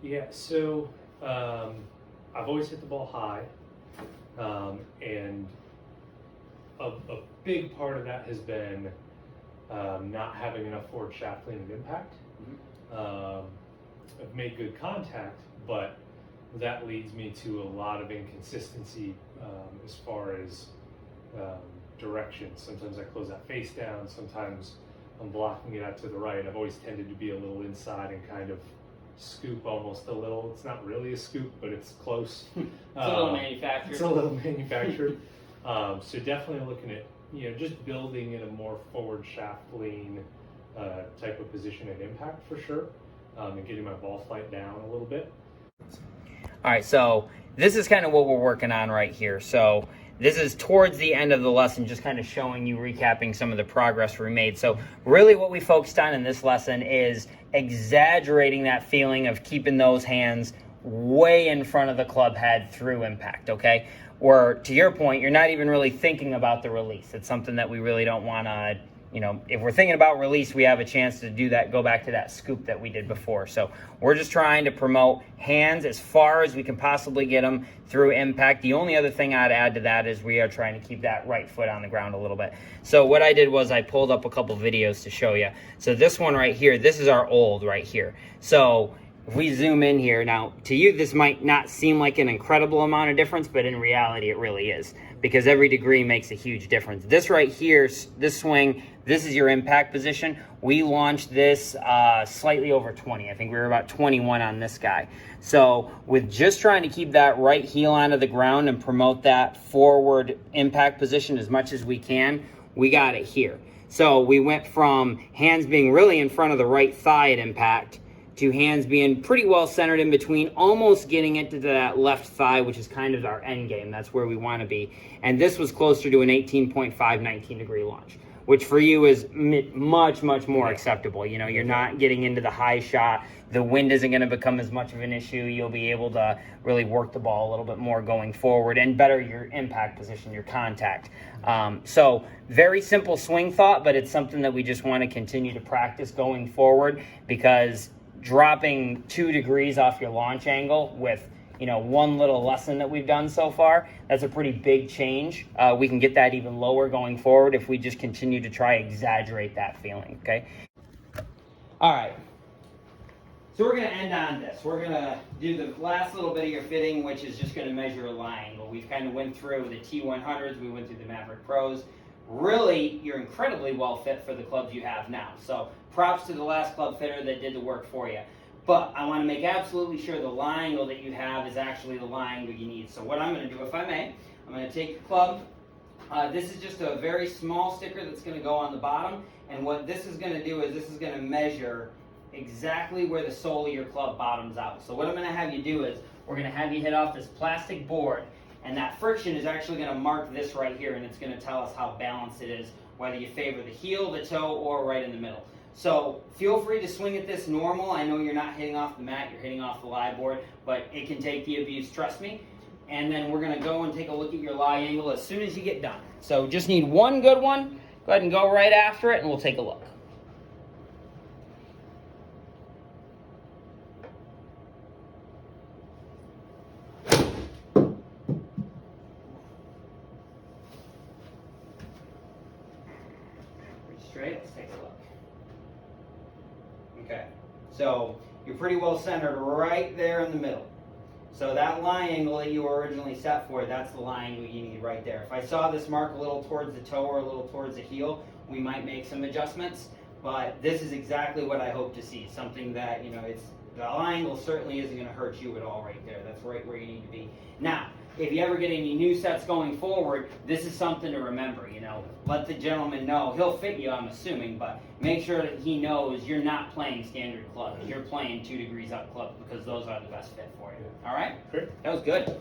Yeah, so I've always hit the ball high, and a big part of that has been not having enough forward shaft lean and impact. I've made good contact, but that leads me to a lot of inconsistency as far as direction. Sometimes I close that face down, sometimes I'm blocking it out to the right. I've always tended to be a little inside and kind of scoop almost a little. It's not really a scoop, but it's close. It's a little manufactured. It's a little manufactured. So definitely looking at, just building in a more forward shaft lean type of position and impact for sure, and getting my ball flight down a little bit. All right, so this is kind of what we're working on right here. So this is towards the end of the lesson, just kind of showing you, recapping some of the progress we made. So really what we focused on in this lesson is exaggerating that feeling of keeping those hands way in front of the club head through impact, okay? Or to your point, you're not even really thinking about the release. It's something that we really don't want to, if we're thinking about release, we have a chance to do that, go back to that scoop that we did before. So we're just trying to promote hands as far as we can possibly get them through impact. The only other thing I'd add to that is we are trying to keep that right foot on the ground a little bit. So what I did was I pulled up a couple videos to show you. So this one right here, this is our old right here. So if we zoom in here, now to you this might not seem like an incredible amount of difference, but in reality it really is, because every degree makes a huge difference. This right here, this swing, this is your impact position. We launched this slightly over 20. I think we were about 21 on this guy. So with just trying to keep that right heel onto the ground and promote that forward impact position as much as we can, we got it here. So we went from hands being really in front of the right thigh at impact to hands being pretty well centered in between, almost getting into that left thigh, which is kind of our end game. That's where we want to be. And this was closer to an 18.5, 19-degree launch, which for you is much, much more acceptable. You're not getting into the high shot. The wind isn't going to become as much of an issue. You'll be able to really work the ball a little bit more going forward and better your impact position, your contact. So very simple swing thought, but it's something that we just want to continue to practice going forward, because dropping 2 degrees off your launch angle with one little lesson that we've done so far, that's a pretty big change. We can get that even lower going forward if we just continue to try exaggerate that feeling, okay? All right, so we're gonna end on this. We're gonna do the last little bit of your fitting, which is just gonna measure a lie angle. We've kind of went through the T100s, we went through the Maverick Pros. Really, you're incredibly well fit for the clubs you have now. So props to the last club fitter that did the work for you. But I want to make absolutely sure the lie angle that you have is actually the lie angle you need. So what I'm going to do, if I may, I'm going to take the club. This is just a very small sticker that's going to go on the bottom. And what this is going to do is this is going to measure exactly where the sole of your club bottoms out. So what I'm going to have you do is we're going to have you hit off this plastic board. And that friction is actually going to mark this right here, and it's going to tell us how balanced it is, whether you favor the heel, the toe, or right in the middle. So feel free to swing at this normal. I know you're not hitting off the mat, you're hitting off the lie board, but it can take the abuse, trust me. And then we're going to go and take a look at your lie angle as soon as you get done. So just need one good one. Go ahead and go right after it, and we'll take a look. Straight, let's take a look. Okay, so you're pretty well centered right there in the middle. So that lie angle that you were originally set for, that's the lie angle you need right there. If I saw this mark a little towards the toe or a little towards the heel, we might make some adjustments, but this is exactly what I hope to see. Something that, the lie angle certainly isn't going to hurt you at all right there. That's right where you need to be. Now, if you ever get any new sets going forward, this is something to remember, Let the gentleman know. He'll fit you, I'm assuming, but make sure that he knows you're not playing standard clubs. You're playing 2 degrees up clubs, because those are the best fit for you. All right? Great. That was good.